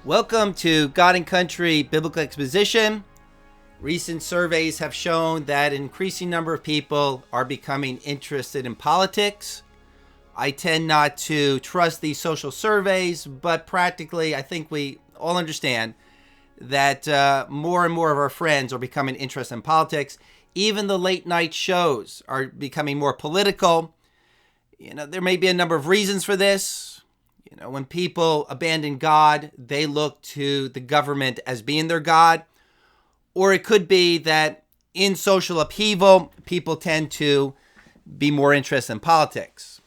Welcome to God and Country Biblical Exposition. Recent surveys have shown that an increasing number of people are becoming interested in politics. I tend not to trust these social surveys, but practically I think we all understand that more and more of our friends are becoming interested in politics. Even the late night shows are becoming more political. There may be a number of reasons for this. When people abandon God, they look to the government as being their God. Or it could be that in social upheaval, people tend to be more interested in politics.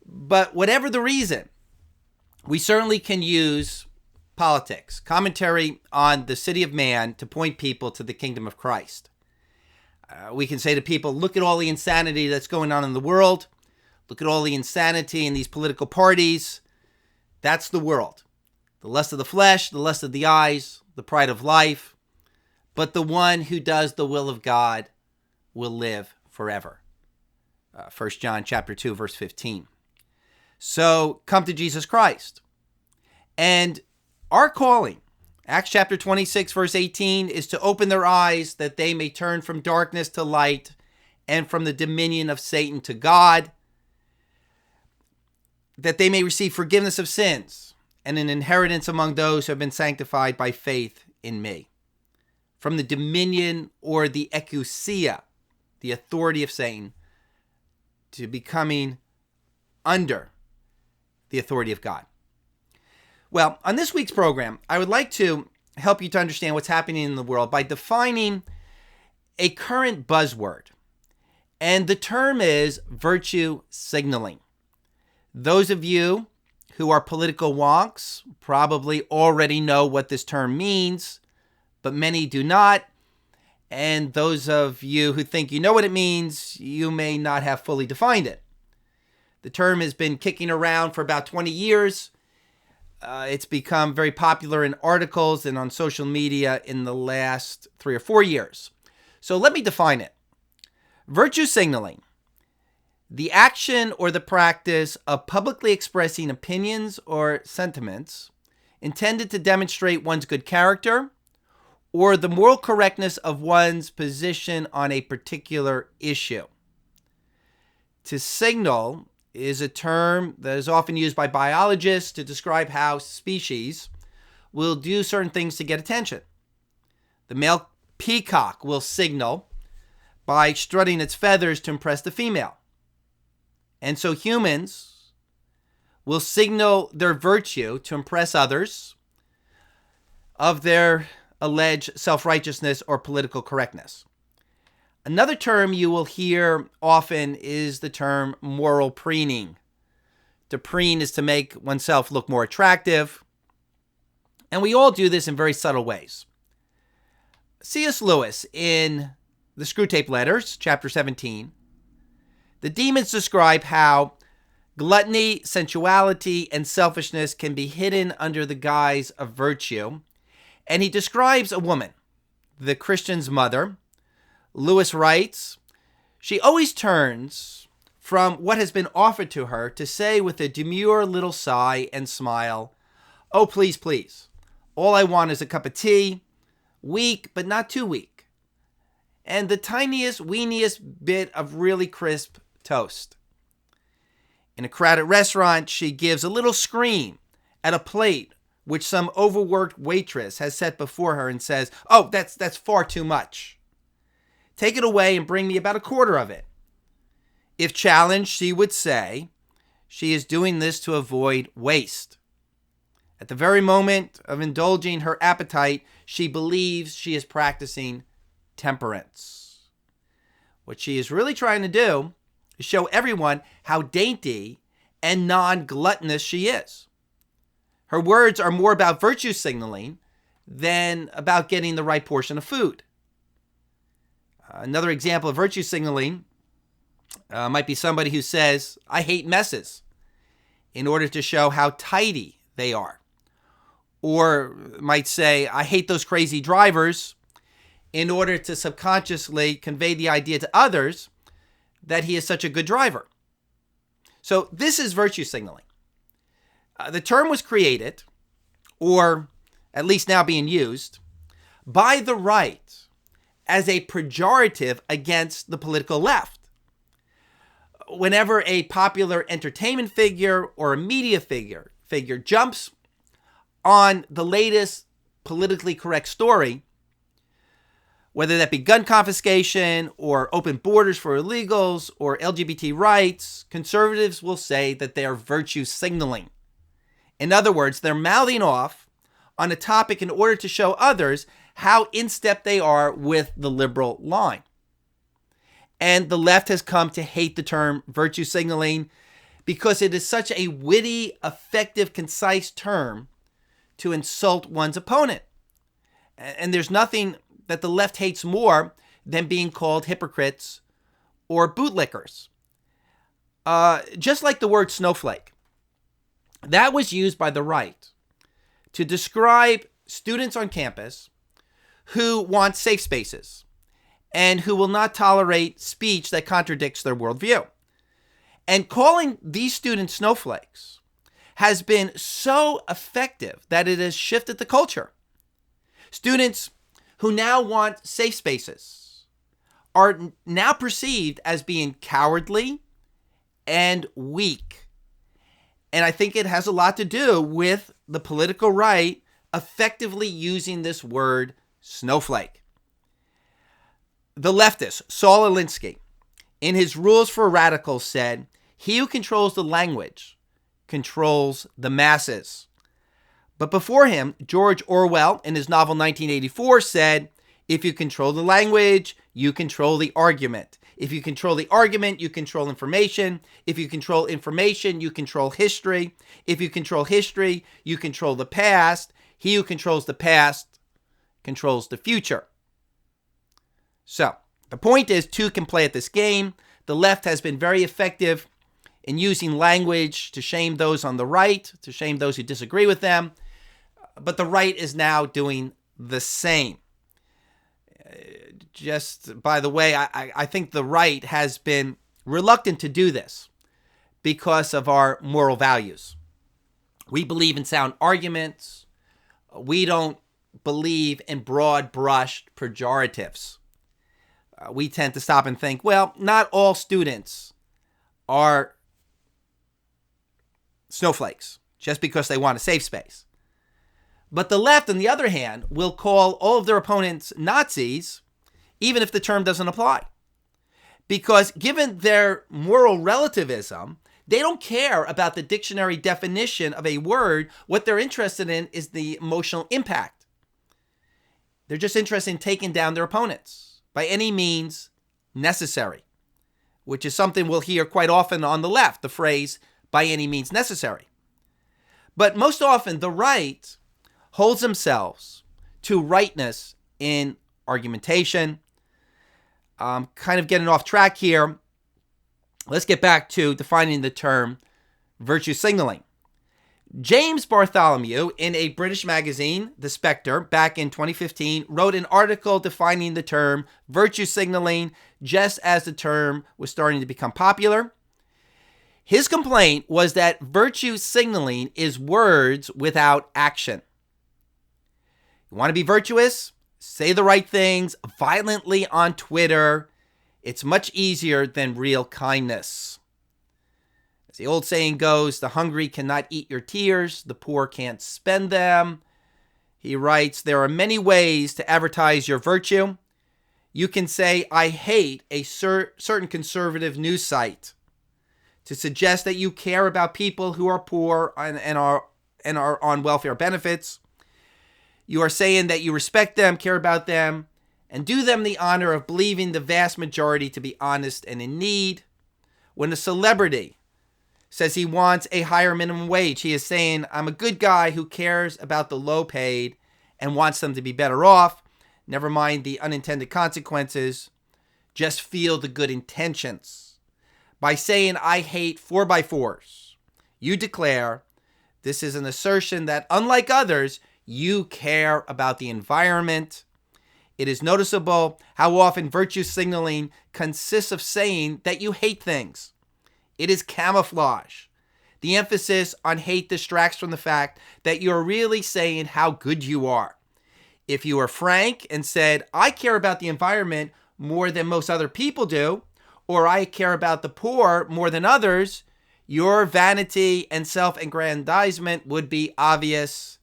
But whatever the reason, we certainly can use politics, commentary on the city of man, to point people to the kingdom of Christ. We can say to people, look at all the insanity that's going on in the world. Look at all the insanity in these political parties. That's the world. The lust of the flesh, the lust of the eyes, the pride of life. But the one who does the will of God will live forever. 1 John chapter 2, verse 15. So come to Jesus Christ. And our calling, Acts chapter 26, verse 18, is to open their eyes that they may turn from darkness to light and from the dominion of Satan to God, that they may receive forgiveness of sins and an inheritance among those who have been sanctified by faith in me. From the dominion or the exousia, the authority of Satan, to becoming under the authority of God. Well, on this week's program, I would like to help you to understand what's happening in the world by defining a current buzzword. And the term is virtue signaling. Those of you who are political wonks probably already know what this term means, but many do not. And those of you who think you know what it means, you may not have fully defined it. The term has been kicking around for about 20 years. It's become very popular in articles and on social media in the last 3 or 4 years. So let me define it. Virtue signaling: the action or the practice of publicly expressing opinions or sentiments intended to demonstrate one's good character or the moral correctness of one's position on a particular issue. To signal is a term that is often used by biologists to describe how species will do certain things to get attention. The male peacock will signal by strutting its feathers to impress the female. And so humans will signal their virtue to impress others of their alleged self-righteousness or political correctness. Another term you will hear often is the term moral preening. To preen is to make oneself look more attractive. And we all do this in very subtle ways. C.S. Lewis, in the Screwtape Letters, chapter 17, the demons describe how gluttony, sensuality, and selfishness can be hidden under the guise of virtue. And he describes a woman, the Christian's mother. Lewis writes, she always turns from what has been offered to her to say with a demure little sigh and smile, "Oh, please, please. All I want is a cup of tea, weak but not too weak, and the tiniest, weeniest bit of really crisp toast." In a crowded restaurant, she gives a little scream at a plate which some overworked waitress has set before her and says, "Oh, that's far too much. Take it away and bring me about a quarter of it." If challenged, she would say she is doing this to avoid waste. At the very moment of indulging her appetite, she believes she is practicing temperance. What she is really trying to do is show everyone how dainty and non-gluttonous she is. Her words are more about virtue signaling than about getting the right portion of food. Another example of virtue signaling might be somebody who says, "I hate messes," in order to show how tidy they are. Or might say, "I hate those crazy drivers," in order to subconsciously convey the idea to others that he is such a good driver. So this is virtue signaling. The term was created, or at least now being used, by the right as a pejorative against the political left. Whenever a popular entertainment figure or a media figure jumps on the latest politically correct story, whether that be gun confiscation or open borders for illegals or LGBT rights, conservatives will say that they are virtue signaling. In other words, they're mouthing off on a topic in order to show others how in step they are with the liberal line. And the left has come to hate the term virtue signaling because it is such a witty, effective, concise term to insult one's opponent. And there's nothing that the left hates more than being called hypocrites or bootlickers. Just like the word snowflake. That was used by the right to describe students on campus who want safe spaces and who will not tolerate speech that contradicts their worldview. And calling these students snowflakes has been so effective that it has shifted the culture. Students who now want safe spaces are now perceived as being cowardly and weak. And I think it has a lot to do with the political right effectively using this word snowflake. The leftist, Saul Alinsky, in his Rules for Radicals said, "He who controls the language controls the masses." But before him, George Orwell, in his novel 1984, said, "If you control the language, you control the argument. If you control the argument, you control information. If you control information, you control history. If you control history, you control the past. He who controls the past controls the future." So, the point is, two can play at this game. The left has been very effective in using language to shame those on the right, to shame those who disagree with them. But the right is now doing the same. Just by the way, I think the right has been reluctant to do this because of our moral values. We believe in sound arguments. We don't believe in broad-brushed pejoratives. We tend to stop and think, well, not all students are snowflakes just because they want a safe space. But the left, on the other hand, will call all of their opponents Nazis, even if the term doesn't apply. Because given their moral relativism, they don't care about the dictionary definition of a word. What they're interested in is the emotional impact. They're just interested in taking down their opponents by any means necessary, which is something we'll hear quite often on the left, the phrase, by any means necessary. But most often, the right holds themselves to rightness in argumentation. Kind of getting off track here. Let's get back to defining the term virtue signaling. James Bartholomew, in a British magazine, The Spectre, back in 2015, wrote an article defining the term virtue signaling just as the term was starting to become popular. His complaint was that virtue signaling is words without action. You want to be virtuous? Say the right things violently on Twitter. It's much easier than real kindness. As the old saying goes, the hungry cannot eat your tears, the poor can't spend them. He writes, there are many ways to advertise your virtue. You can say, I hate a certain conservative news site, to suggest that you care about people who are poor and are on welfare benefits. You are saying that you respect them, care about them, and do them the honor of believing the vast majority to be honest and in need. When a celebrity says he wants a higher minimum wage, he is saying, I'm a good guy who cares about the low paid and wants them to be better off. Never mind the unintended consequences. Just feel the good intentions. By saying, I hate 4x4s, you declare this is an assertion that, unlike others, you care about the environment. It is noticeable how often virtue signaling consists of saying that you hate things. It is camouflage The emphasis on hate distracts from the fact that you're really saying how good you are. If you were frank and said, I care about the environment more than most other people do, or I care about the poor more than others, your vanity and self-aggrandizement would be obvious.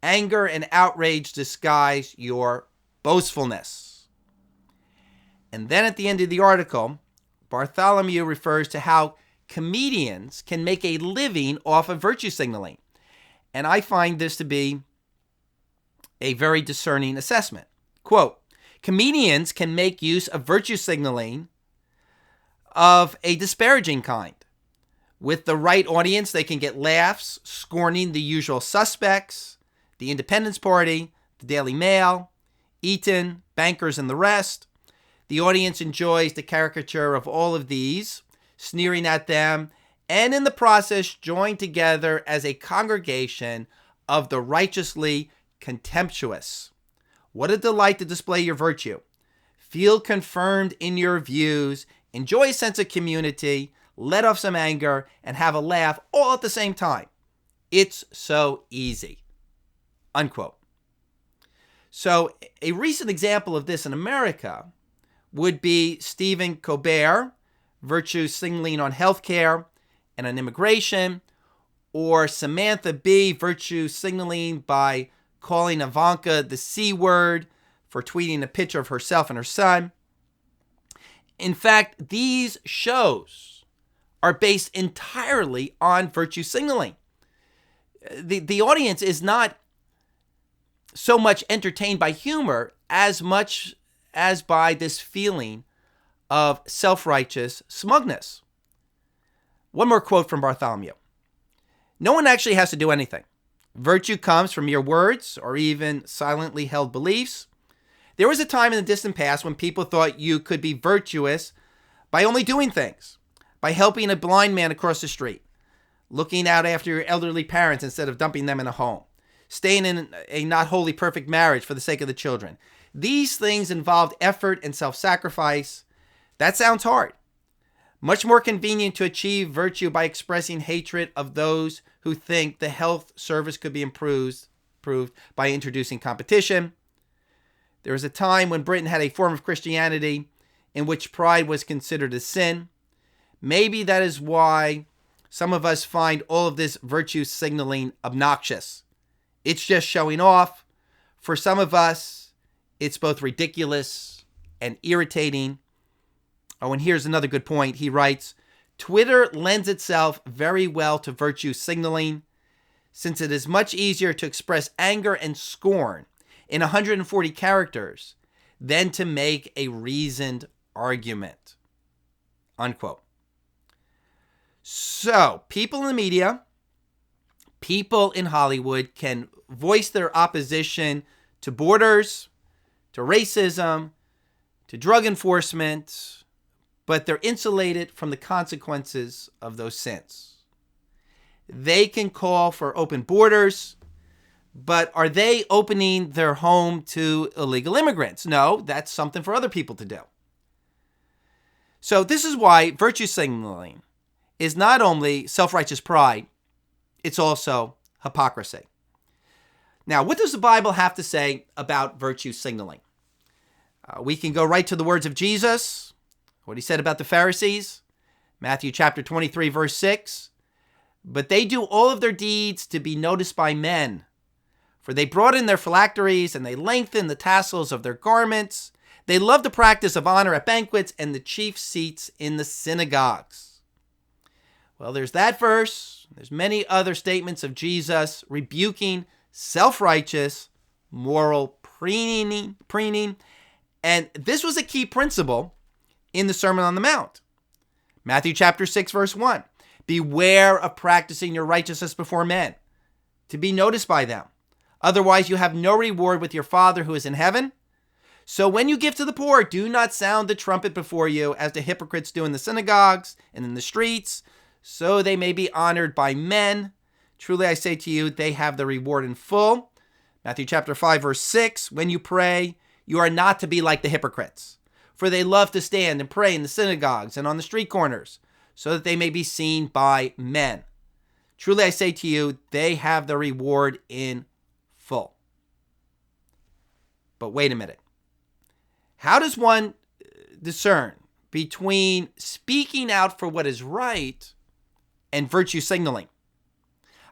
Anger and outrage disguise your boastfulness. And then at the end of the article, Bartholomew refers to how comedians can make a living off of virtue signaling. And I find this to be a very discerning assessment. Quote, comedians can make use of virtue signaling of a disparaging kind. With the right audience, they can get laughs, scorning the usual suspects, the Independence Party, the Daily Mail, Eton, bankers, and the rest. The audience enjoys the caricature of all of these, sneering at them, and in the process join together as a congregation of the righteously contemptuous. What a delight to display your virtue. Feel confirmed in your views, enjoy a sense of community, let off some anger, and have a laugh all at the same time. It's so easy. Unquote. So a recent example of this in America would be Stephen Colbert, virtue signaling on healthcare and on immigration, or Samantha Bee, virtue signaling by calling Ivanka the C word for tweeting a picture of herself and her son. In fact, these shows are based entirely on virtue signaling. The audience is not so much entertained by humor as much as by this feeling of self-righteous smugness. One more quote from Bartholomew. No one actually has to do anything. Virtue comes from your words or even silently held beliefs. There was a time in the distant past when people thought you could be virtuous by only doing things, by helping a blind man across the street, looking out after your elderly parents instead of dumping them in a home, staying in a not wholly perfect marriage for the sake of the children. These things involved effort and self-sacrifice. That sounds hard. Much more convenient to achieve virtue by expressing hatred of those who think the health service could be improved by introducing competition. There was a time when Britain had a form of Christianity in which pride was considered a sin. Maybe that is why some of us find all of this virtue signaling obnoxious. It's just showing off. For some of us, it's both ridiculous and irritating. Oh, and here's another good point. He writes, Twitter lends itself very well to virtue signaling, since it is much easier to express anger and scorn in 140 characters than to make a reasoned argument. Unquote. So, people in the media, people in Hollywood can voice their opposition to borders, to racism, to drug enforcement, but they're insulated from the consequences of those sins. They can call for open borders, but are they opening their home to illegal immigrants? No, that's something for other people to do. So this is why virtue signaling is not only self-righteous pride, it's also hypocrisy. Now, what does the Bible have to say about virtue signaling? We can go right to the words of Jesus, what he said about the Pharisees, Matthew chapter 23, verse 6. But they do all of their deeds to be noticed by men, for they broaden their phylacteries and they lengthen the tassels of their garments. They love the practice of honor at banquets and the chief seats in the synagogues. Well, there's that verse. There's many other statements of Jesus rebuking self-righteous moral preening. And this was a key principle in the Sermon on the Mount. Matthew chapter 6, verse 1. Beware of practicing your righteousness before men, to be noticed by them. Otherwise, you have no reward with your Father who is in heaven. So when you give to the poor, do not sound the trumpet before you, as the hypocrites do in the synagogues and in the streets, so they may be honored by men. Truly I say to you, they have the reward in full. Matthew chapter 5, verse 6. When you pray, you are not to be like the hypocrites, for they love to stand and pray in the synagogues and on the street corners, so that they may be seen by men. Truly I say to you, they have the reward in full. But wait a minute. How does one discern between speaking out for what is right and virtue signaling?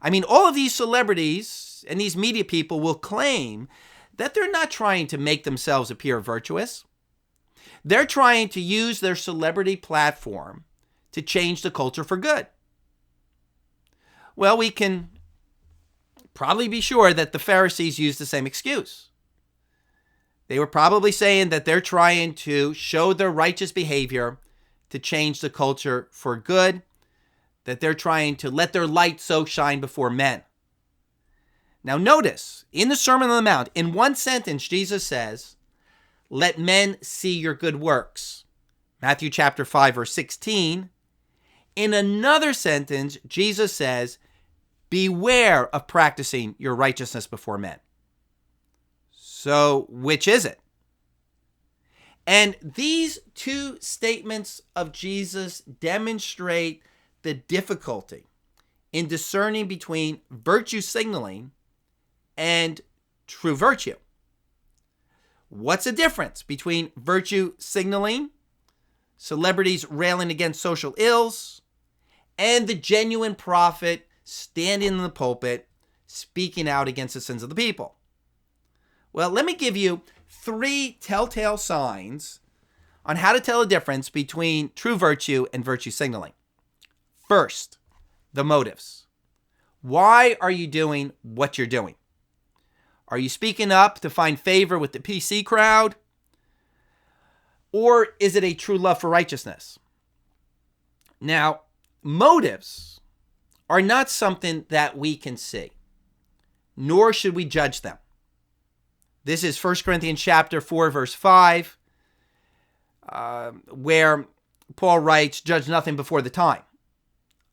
I mean, all of these celebrities and these media people will claim that they're not trying to make themselves appear virtuous. They're trying to use their celebrity platform to change the culture for good. Well, we can probably be sure that the Pharisees used the same excuse. They were probably saying that they're trying to show their righteous behavior to change the culture for good, that they're trying to let their light so shine before men. Now notice, in the Sermon on the Mount, in one sentence, Jesus says, "Let men see your good works." Matthew chapter 5, verse 16. In another sentence, Jesus says, "Beware of practicing your righteousness before men." So, which is it? And these two statements of Jesus demonstrate the difficulty in discerning between virtue signaling and true virtue. What's the difference between virtue signaling, celebrities railing against social ills, and the genuine prophet standing in the pulpit speaking out against the sins of the people? Well, let me give you 3 telltale signs on how to tell the difference between true virtue and virtue signaling. First, the motives. Why are you doing what you're doing? Are you speaking up to find favor with the PC crowd? Or is it a true love for righteousness? Now, motives are not something that we can see, nor should we judge them. This is 1 Corinthians chapter 4, verse 5, where Paul writes, "Judge nothing before the time,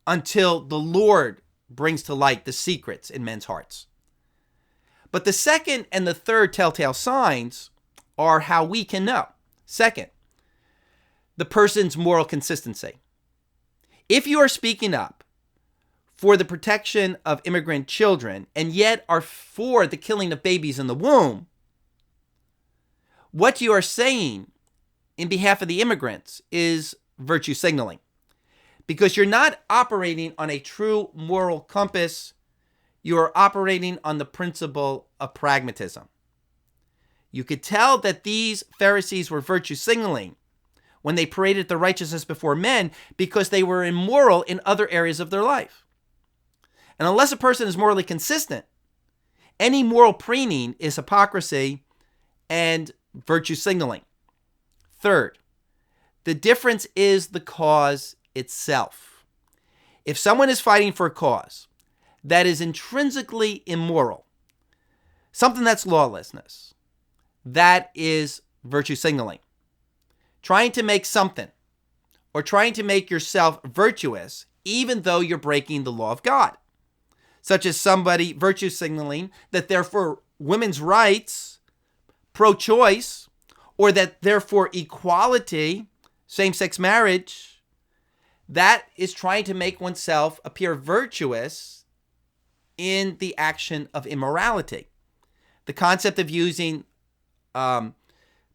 until the Lord brings to light the secrets in men's hearts." But the second and the third telltale signs are how we can know. Second, the person's moral consistency. If you are speaking up for the protection of immigrant children and yet are for the killing of babies in the womb, what you are saying in behalf of the immigrants is virtue signaling, because you're not operating on a true moral compass. You are operating on the principle of pragmatism. You could tell that these Pharisees were virtue signaling when they paraded the righteousness before men because they were immoral in other areas of their life. And unless a person is morally consistent, any moral preening is hypocrisy and virtue signaling. Third, the difference is the cause itself. If someone is fighting for a cause that is intrinsically immoral, something that's lawlessness, that is virtue signaling. Trying to make something or trying to make yourself virtuous even though you're breaking the law of God, such as somebody virtue signaling that they're for women's rights, pro-choice, or that they're for equality, same-sex marriage. That is trying to make oneself appear virtuous in the action of immorality. The concept of using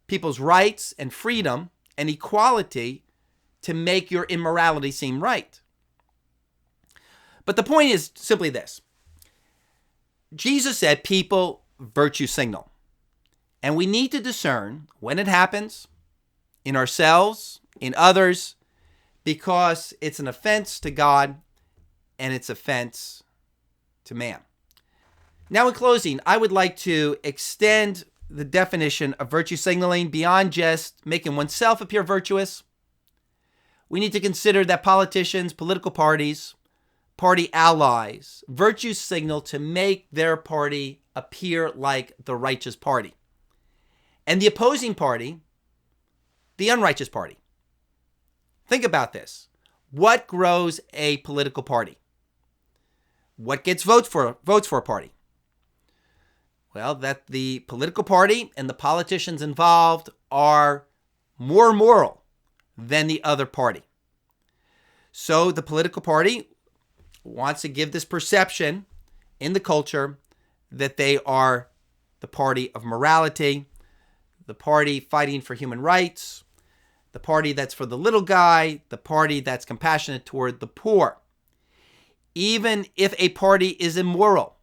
people's rights and freedom and equality to make your immorality seem right. But the point is simply this. Jesus said people virtue signal. And we need to discern when it happens in ourselves, in others, because it's an offense to God and it's offense to man. Now, in closing, I would like to extend the definition of virtue signaling beyond just making oneself appear virtuous. We need to consider that politicians, political parties, party allies, virtue signal to make their party appear like the righteous party. And the opposing party, the unrighteous party. Think about this. What grows a political party? What gets votes for a party? Well, that the political party and the politicians involved are more moral than the other party. So the political party wants to give this perception in the culture that they are the party of morality, the party fighting for human rights, the party that's for the little guy, the party that's compassionate toward the poor. Even if a party is immoral,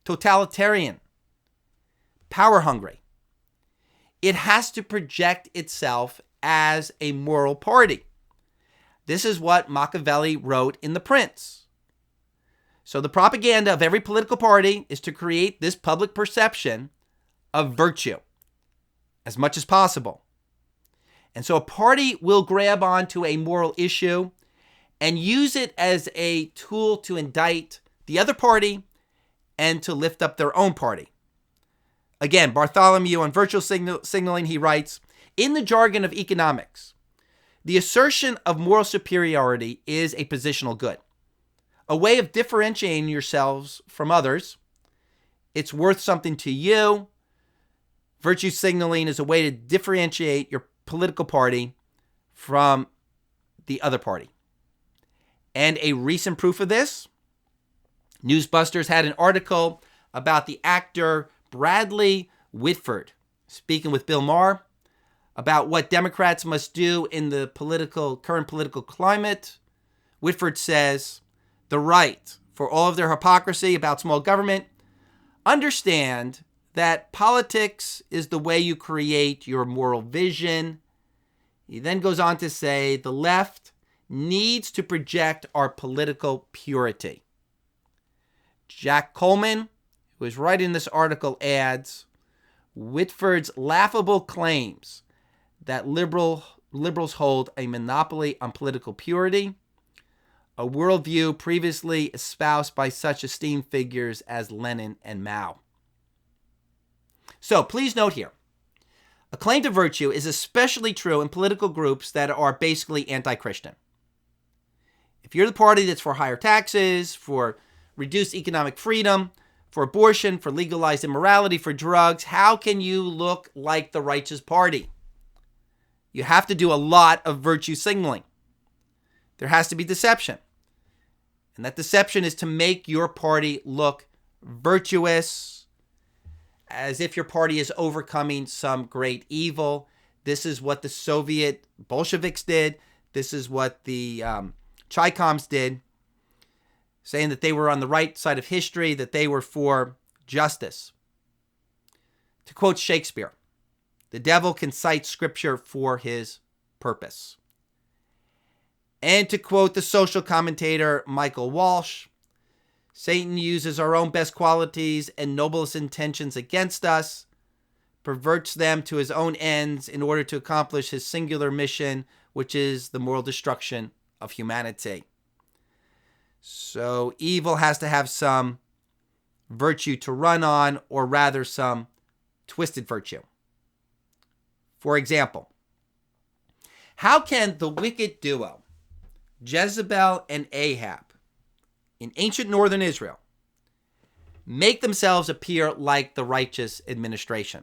totalitarian, power hungry, it has to project itself as a moral party. This is what Machiavelli wrote in The Prince. So the propaganda of every political party is to create this public perception of virtue as much as possible. And so a party will grab onto a moral issue and use it as a tool to indict the other party and to lift up their own party. Again, Bartholomew on virtual signaling, he writes, in the jargon of economics, the assertion of moral superiority is a positional good, a way of differentiating yourselves from others. It's worth something to you. Virtue signaling is a way to differentiate your political party from the other party. And a recent proof of this, Newsbusters had an article about the actor Bradley Whitford speaking with Bill Maher about what Democrats must do in the current political climate. Whitford says, the right, for all of their hypocrisy about small government, understand that politics is the way you create your moral vision. He then goes on to say, the left needs to project our political purity. Jack Coleman, who is writing this article, adds, Whitford's laughable claims that liberals hold a monopoly on political purity, a worldview previously espoused by such esteemed figures as Lenin and Mao. So please note here, a claim to virtue is especially true in political groups that are basically anti-Christian. If you're the party that's for higher taxes, for reduced economic freedom, for abortion, for legalized immorality, for drugs, how can you look like the righteous party? You have to do a lot of virtue signaling. There has to be deception. And that deception is to make your party look virtuous, as if your party is overcoming some great evil. This is what the Soviet Bolsheviks did. This is what the Chaikovs did, saying that they were on the right side of history, that they were for justice. To quote Shakespeare, the devil can cite scripture for his purpose. And to quote the social commentator Michael Walsh, Satan uses our own best qualities and noblest intentions against us, perverts them to his own ends in order to accomplish his singular mission, which is the moral destruction of humanity. So evil has to have some virtue to run on, or rather some twisted virtue. For example, how can the wicked duo, Jezebel and Ahab, in ancient northern Israel, make themselves appear like the righteous administration?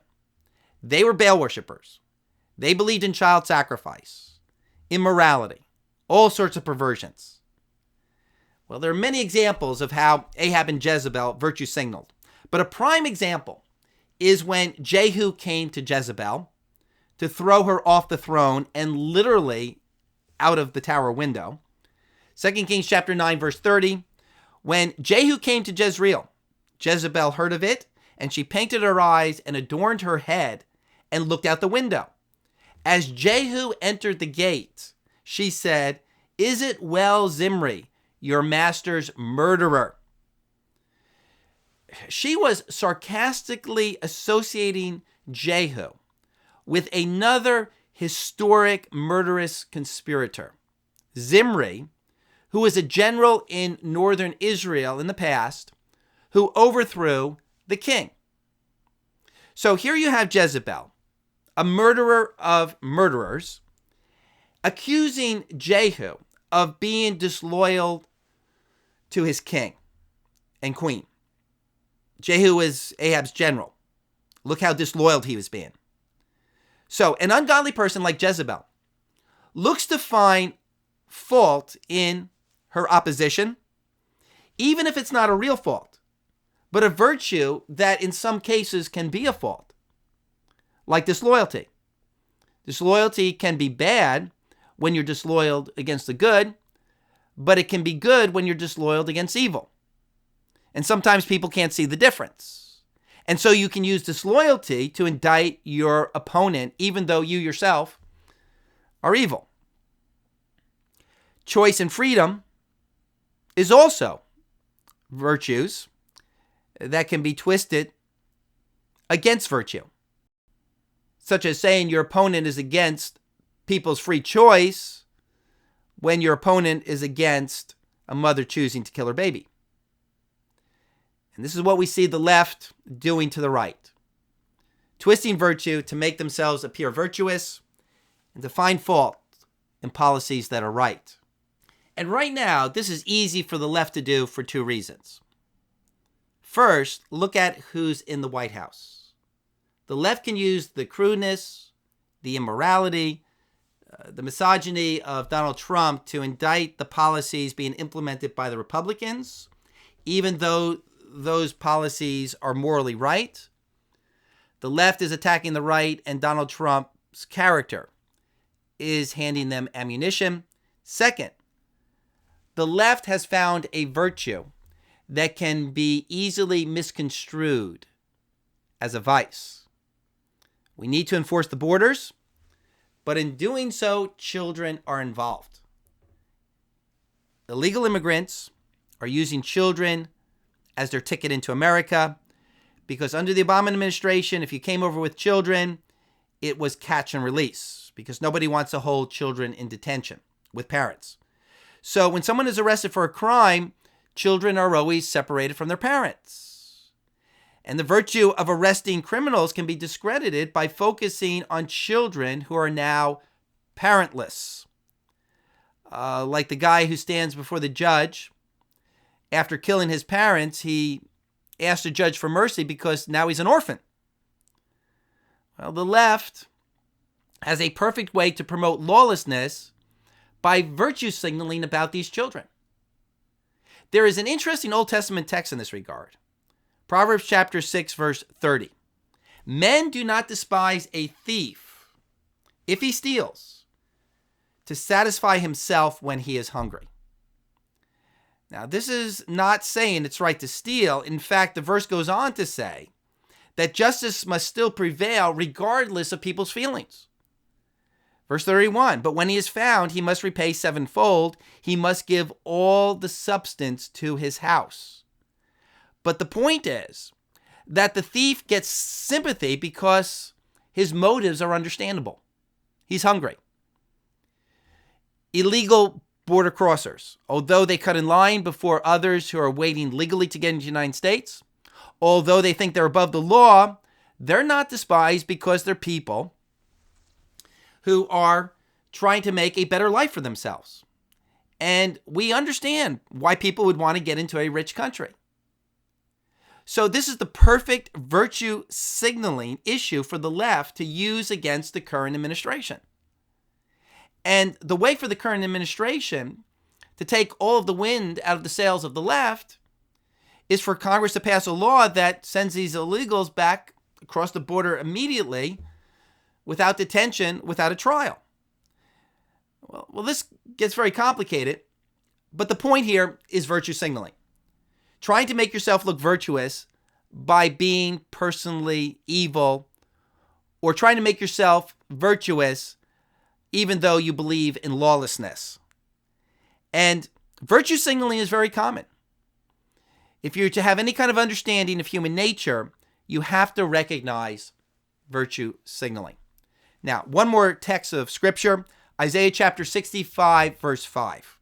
They were Baal worshippers. They believed in child sacrifice, immorality, all sorts of perversions. Well, there are many examples of how Ahab and Jezebel virtue signaled. But a prime example is when Jehu came to Jezebel to throw her off the throne and literally out of the tower window. 2 Kings chapter 9, verse 30. When Jehu came to Jezreel, Jezebel heard of it, and she painted her eyes and adorned her head and looked out the window. As Jehu entered the gate, she said, "Is it well, Zimri, your master's murderer?" She was sarcastically associating Jehu with another historic murderous conspirator, Zimri, who was a general in northern Israel in the past, who overthrew the king. So here you have Jezebel, a murderer of murderers, accusing Jehu of being disloyal to his king and queen. Jehu is Ahab's general. Look how disloyal he was being. So an ungodly person like Jezebel looks to find fault in her opposition, even if it's not a real fault, but a virtue that in some cases can be a fault, like disloyalty. Disloyalty can be bad when you're disloyal against the good, but it can be good when you're disloyal against evil. And sometimes people can't see the difference. And so you can use disloyalty to indict your opponent, even though you yourself are evil. Choice and freedom is also virtues that can be twisted against virtue, such as saying your opponent is against people's free choice when your opponent is against a mother choosing to kill her baby. And this is what we see the left doing to the right, twisting virtue to make themselves appear virtuous and to find fault in policies that are right. And right now, this is easy for the left to do for two reasons. First, look at who's in the White House. The left can use the crudeness, the immorality, the misogyny of Donald Trump to indict the policies being implemented by the Republicans, even though those policies are morally right. The left is attacking the right, and Donald Trump's character is handing them ammunition. Second, the left has found a virtue that can be easily misconstrued as a vice. We need to enforce the borders, but in doing so, children are involved. Illegal immigrants are using children as their ticket into America because under the Obama administration, if you came over with children, it was catch and release because nobody wants to hold children in detention with parents. So when someone is arrested for a crime, children are always separated from their parents. And the virtue of arresting criminals can be discredited by focusing on children who are now parentless. Like the guy who stands before the judge. After killing his parents, he asked the judge for mercy because now he's an orphan. Well, the left has a perfect way to promote lawlessness by virtue signaling about these children. There is an interesting Old Testament text in this regard. Proverbs chapter 6, verse 30. Men do not despise a thief if he steals to satisfy himself when he is hungry. Now, this is not saying it's right to steal. In fact, the verse goes on to say that justice must still prevail regardless of people's feelings. Verse 31, but when he is found, he must repay sevenfold. He must give all the substance to his house. But the point is that the thief gets sympathy because his motives are understandable. He's hungry. Illegal border crossers, although they cut in line before others who are waiting legally to get into the United States, although they think they're above the law, they're not despised because they're people who are trying to make a better life for themselves. And we understand why people would want to get into a rich country. So this is the perfect virtue signaling issue for the left to use against the current administration. And the way for the current administration to take all of the wind out of the sails of the left is for Congress to pass a law that sends these illegals back across the border immediately without detention, without a trial. Well, this gets very complicated, but the point here is virtue signaling. Trying to make yourself look virtuous by being personally evil, or trying to make yourself virtuous even though you believe in lawlessness. And virtue signaling is very common. If you're to have any kind of understanding of human nature, you have to recognize virtue signaling. Now, one more text of scripture, Isaiah chapter 65, verse 5.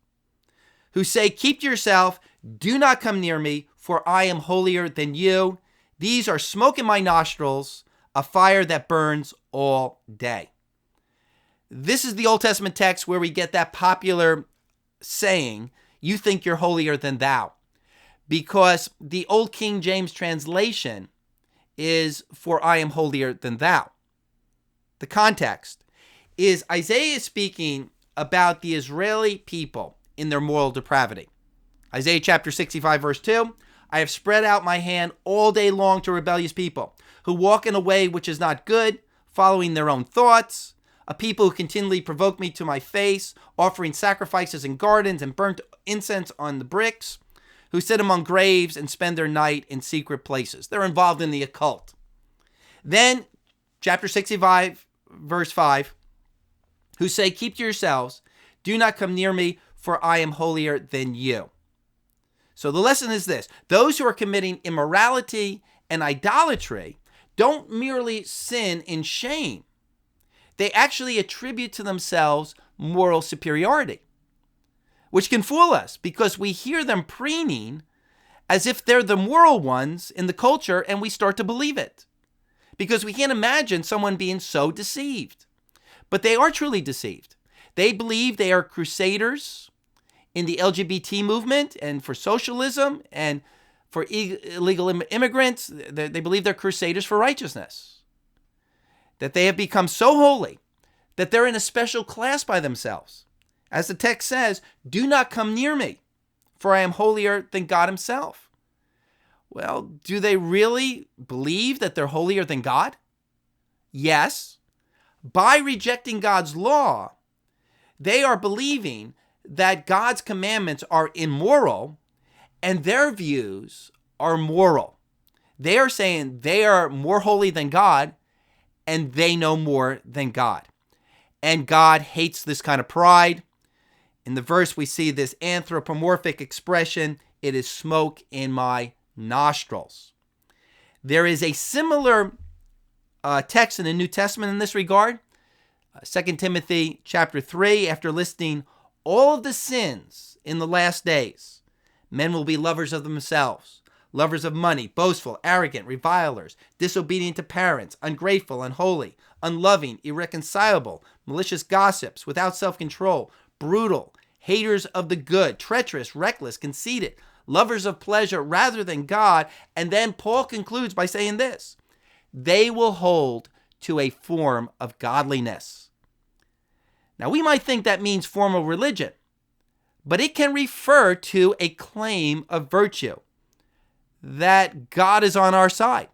Who say, keep to yourself, do not come near me, for I am holier than you. These are smoke in my nostrils, a fire that burns all day. This is the Old Testament text where we get that popular saying, you think you're holier than thou. Because the Old King James translation is, for I am holier than thou. The context is Isaiah is speaking about the Israeli people in their moral depravity. Isaiah chapter 65, verse 2, I have spread out my hand all day long to rebellious people who walk in a way which is not good, following their own thoughts, a people who continually provoke me to my face, offering sacrifices in gardens and burnt incense on the bricks, who sit among graves and spend their night in secret places. They're involved in the occult. Then, chapter 65, verse 5, who say, keep to yourselves, do not come near me, for I am holier than you. So the lesson is this: those who are committing immorality and idolatry don't merely sin in shame. They actually attribute to themselves moral superiority, which can fool us because we hear them preening as if they're the moral ones in the culture, and we start to believe it because we can't imagine someone being so deceived. But they are truly deceived. They believe they are crusaders in the LGBT movement and for socialism and for illegal immigrants. They believe they're crusaders for righteousness, that they have become so holy that they're in a special class by themselves. As the text says, do not come near me, for I am holier than God himself. Well, do they really believe that they're holier than God? Yes. By rejecting God's law, they are believing that God's commandments are immoral and their views are moral. They are saying they are more holy than God and they know more than God. And God hates this kind of pride. In the verse, we see this anthropomorphic expression, it is smoke in my nostrils. There is a similar text in the New Testament in this regard. 2 Timothy chapter 3, after listing all of the sins in the last days, men will be lovers of themselves, lovers of money, boastful, arrogant, revilers, disobedient to parents, ungrateful, unholy, unloving, irreconcilable, malicious gossips, without self-control, brutal, haters of the good, treacherous, reckless, conceited, lovers of pleasure rather than God. And then Paul concludes by saying this: they will hold to a form of godliness. Now, we might think that means formal religion, but it can refer to a claim of virtue, that God is on our side.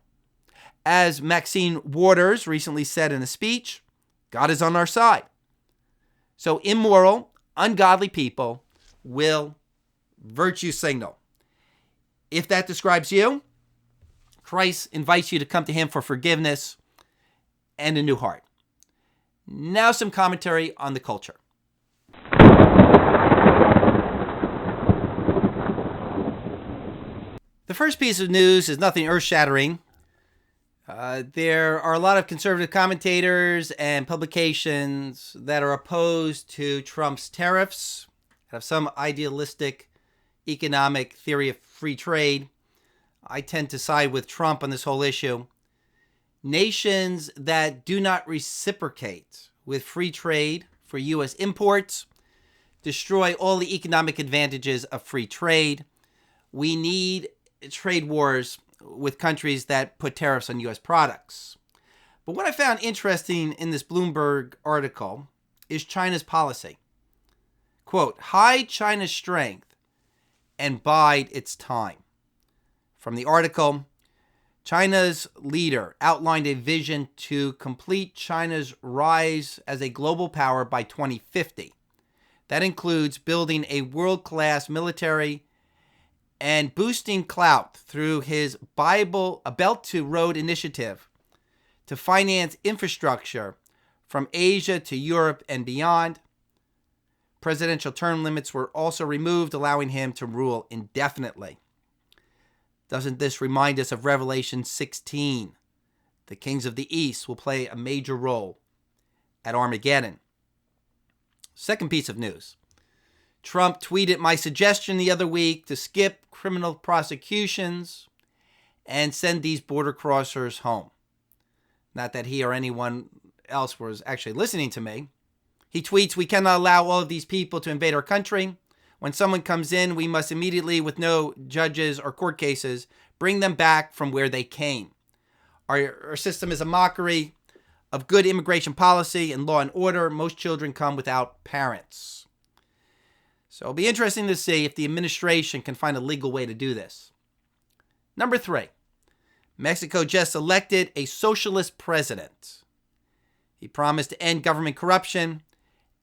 As Maxine Waters recently said in a speech, God is on our side. So immoral, ungodly people will virtue signal. If that describes you, Christ invites you to come to him for forgiveness and a new heart. Now some commentary on the culture. The first piece of news is nothing earth-shattering. There are a lot of conservative commentators and publications that are opposed to Trump's tariffs, have some idealistic economic theory of free trade. I tend to side with Trump on this whole issue. Nations that do not reciprocate with free trade for U.S. imports destroy all the economic advantages of free trade. We need trade wars with countries that put tariffs on U.S. products. But what I found interesting in this Bloomberg article is China's policy. Quote, hide China's strength and bide its time. From the article, China's leader outlined a vision to complete China's rise as a global power by 2050. That includes building a world-class military and boosting clout through his Belt to Road initiative to finance infrastructure from Asia to Europe and beyond. Presidential term limits were also removed, allowing him to rule indefinitely. Doesn't this remind us of Revelation 16? The kings of the east will play a major role at Armageddon. Second piece of news. Trump tweeted my suggestion the other week to skip criminal prosecutions and send these border crossers home. Not that he or anyone else was actually listening to me. He tweets, we cannot allow all of these people to invade our country. When someone comes in, we must immediately, with no judges or court cases, bring them back from where they came. Our system is a mockery of good immigration policy and law and order. Most children come without parents. So it'll be interesting to see if the administration can find a legal way to do this. Number 3, Mexico just elected a socialist president. He promised to end government corruption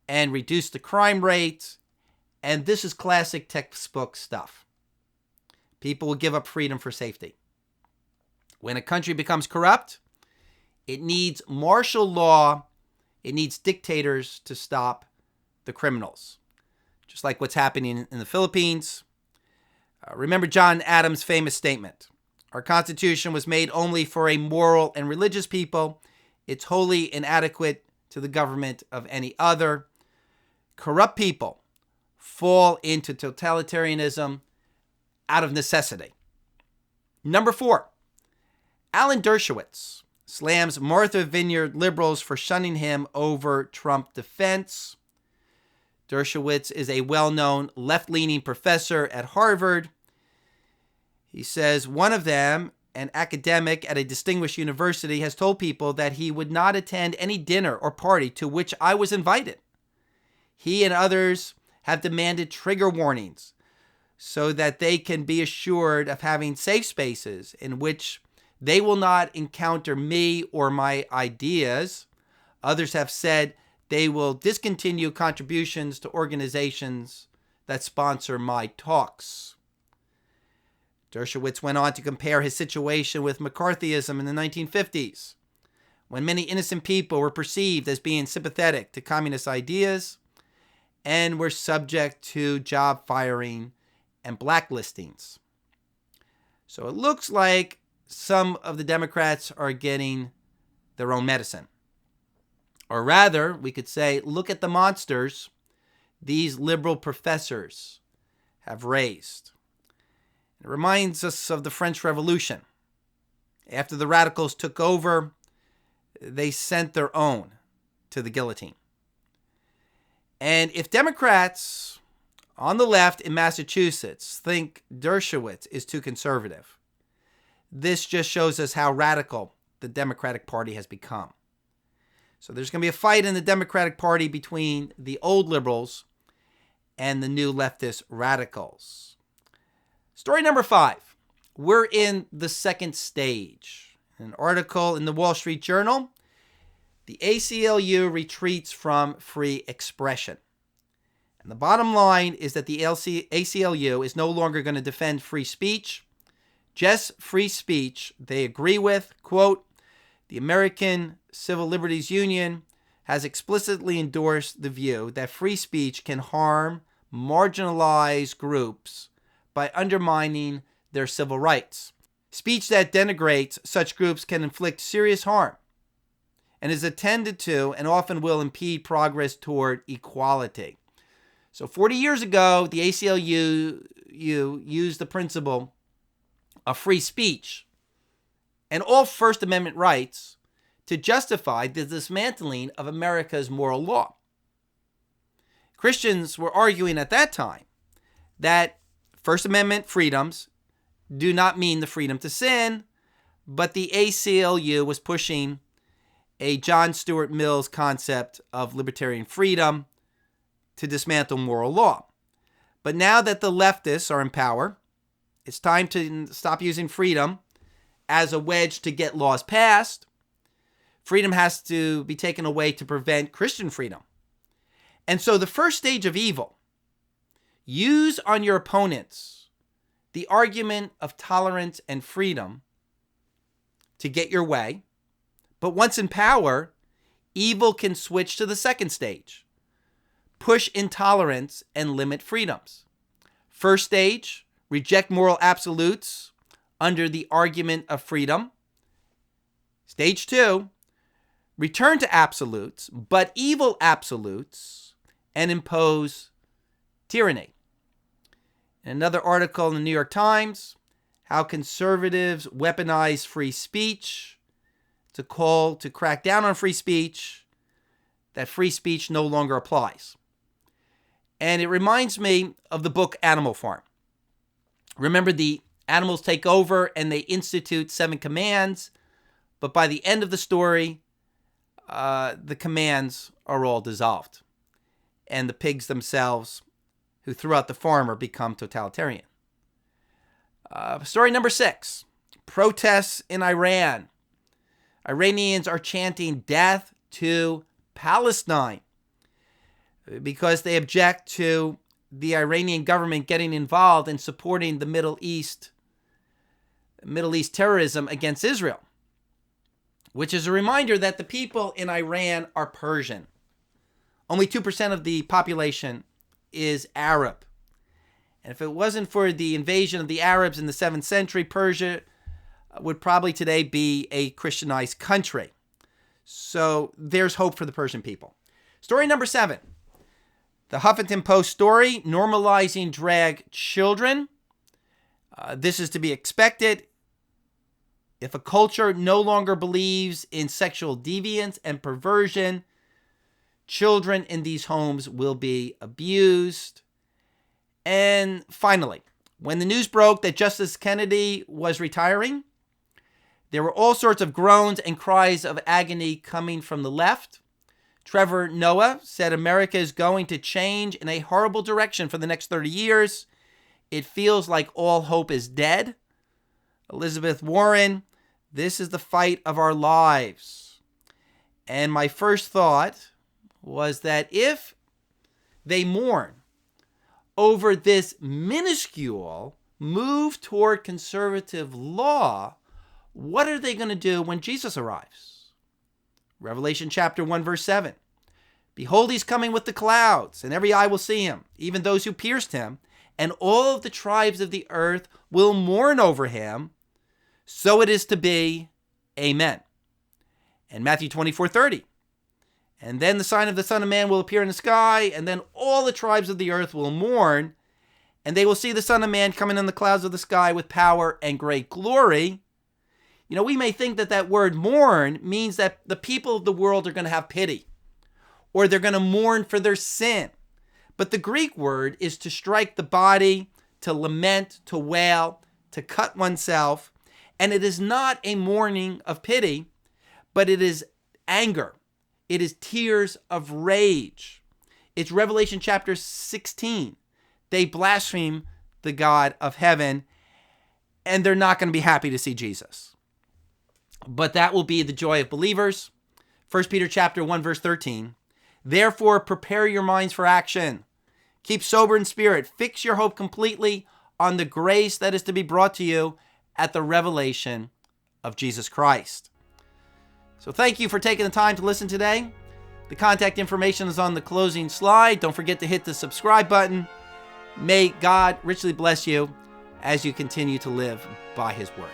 and reduce the crime rate. And this is classic textbook stuff. People will give up freedom for safety. When a country becomes corrupt, it needs martial law. It needs dictators to stop the criminals. Just like what's happening in the Philippines. Remember John Adams' famous statement. Our Constitution was made only for a moral and religious people. It's wholly inadequate to the government of any other. Corrupt people fall into totalitarianism out of necessity. Number 4, Alan Dershowitz slams Martha Vineyard liberals for shunning him over Trump defense. Dershowitz is a well-known left-leaning professor at Harvard. He says one of them, an academic at a distinguished university, has told people that he would not attend any dinner or party to which I was invited. He and others have demanded trigger warnings so that they can be assured of having safe spaces in which they will not encounter me or my ideas. Others have said they will discontinue contributions to organizations that sponsor my talks. Dershowitz went on to compare his situation with McCarthyism in the 1950s, when many innocent people were perceived as being sympathetic to communist ideas and were subject to job firing and blacklistings. So it looks like some of the Democrats are getting their own medicine. Or rather, we could say, look at the monsters these liberal professors have raised. It reminds us of the French Revolution. After the radicals took over, they sent their own to the guillotine. And if Democrats on the left in Massachusetts think Dershowitz is too conservative, this just shows us how radical the Democratic Party has become. So there's going to be a fight in the Democratic Party between the old liberals and the new leftist radicals. Story number 5. We're in the second stage. An article in the Wall Street Journal. The ACLU retreats from free expression. And the bottom line is that the ACLU is no longer going to defend free speech. Just free speech they agree with. Quote, the American Civil Liberties Union has explicitly endorsed the view that free speech can harm marginalized groups by undermining their civil rights. Speech that denigrates such groups can inflict serious harm and is intended to and often will impede progress toward equality. So 40 years ago, the ACLU used the principle of free speech and all First Amendment rights to justify the dismantling of America's moral law. Christians were arguing at that time that First Amendment freedoms do not mean the freedom to sin, but the ACLU was pushing a John Stuart Mill's concept of libertarian freedom to dismantle moral law. But now that the leftists are in power, it's time to stop using freedom as a wedge to get laws passed. Freedom has to be taken away to prevent Christian freedom. And so the first stage of evil, use on your opponents the argument of tolerance and freedom to get your way. But once in power, evil can switch to the second stage, push intolerance and limit freedoms. First stage, reject moral absolutes under the argument of freedom. Stage 2, return to absolutes, but evil absolutes, and impose tyranny. In another article in the New York Times, how conservatives weaponize free speech. It's a call to crack down on free speech, that free speech no longer applies. And it reminds me of the book Animal Farm. Remember, the animals take over and they institute 7 commands, but by the end of the story, the commands are all dissolved. And the pigs themselves who threw out the farmer become totalitarian. Story number 6, protests in Iran. Iranians are chanting death to Palestine because they object to the Iranian government getting involved in supporting the Middle East terrorism against Israel, which is a reminder that the people in Iran are Persian. Only 2% of the population is Arab. And if it wasn't for the invasion of the Arabs in the 7th century, Persia would probably today be a Christianized country. So there's hope for the Persian people. Story number 7, the Huffington Post story, normalizing drag children. This is to be expected. If a culture no longer believes in sexual deviance and perversion, children in these homes will be abused. And finally, when the news broke that Justice Kennedy was retiring, there were all sorts of groans and cries of agony coming from the left. Trevor Noah said America is going to change in a horrible direction for the next 30 years. It feels like all hope is dead. Elizabeth Warren, this is the fight of our lives. And my first thought was that if they mourn over this minuscule move toward conservative law, what are they going to do when Jesus arrives? Revelation chapter 1, verse 7. Behold, he's coming with the clouds, and every eye will see him, even those who pierced him, and all of the tribes of the earth will mourn over him. So it is to be. Amen. And Matthew 24:30. And then the sign of the Son of Man will appear in the sky, and then all the tribes of the earth will mourn, and they will see the Son of Man coming in the clouds of the sky with power and great glory. You know, we may think that that word mourn means that the people of the world are going to have pity, or they're going to mourn for their sin. But the Greek word is to strike the body, to lament, to wail, to cut oneself. And it is not a mourning of pity, but it is anger. It is tears of rage. It's Revelation chapter 16. They blaspheme the God of heaven, and they're not going to be happy to see Jesus. But that will be the joy of believers. 1 Peter chapter 1, verse 13. Therefore, prepare your minds for action. Keep sober in spirit. Fix your hope completely on the grace that is to be brought to you at the revelation of Jesus Christ. So thank you for taking the time to listen today. The contact information is on the closing slide. Don't forget to hit the subscribe button. May God richly bless you as you continue to live by his word.